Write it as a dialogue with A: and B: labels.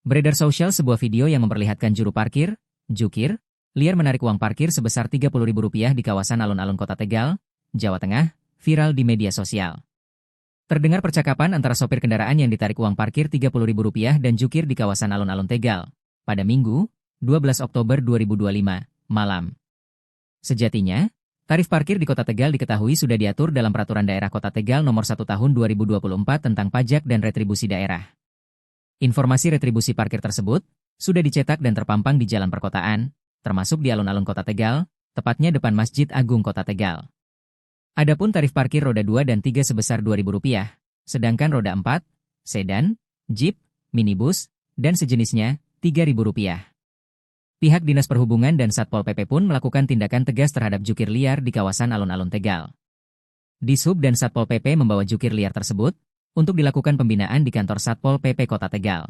A: Beredar sosial sebuah video yang memperlihatkan juru parkir, jukir, liar menarik uang parkir sebesar Rp30.000 di kawasan alun-alun Kota Tegal, Jawa Tengah, viral di media sosial. Terdengar percakapan antara sopir kendaraan yang ditarik uang parkir Rp30.000 dan jukir di kawasan alun-alun Tegal, pada Minggu, 12 Oktober 2025, malam. Sejatinya, tarif parkir di Kota Tegal diketahui sudah diatur dalam Peraturan Daerah Kota Tegal Nomor 1 Tahun 2024 tentang pajak dan retribusi daerah. Informasi retribusi parkir tersebut sudah dicetak dan terpampang di jalan perkotaan, termasuk di alun-alun Kota Tegal, tepatnya depan Masjid Agung Kota Tegal. Adapun tarif parkir roda 2 dan 3 sebesar Rp2.000, sedangkan roda 4, sedan, jeep, minibus, dan sejenisnya, Rp3.000. Pihak Dinas Perhubungan dan Satpol PP pun melakukan tindakan tegas terhadap jukir liar di kawasan alun-alun Tegal. Dishub dan Satpol PP membawa jukir liar tersebut untuk dilakukan pembinaan di kantor Satpol PP Kota Tegal.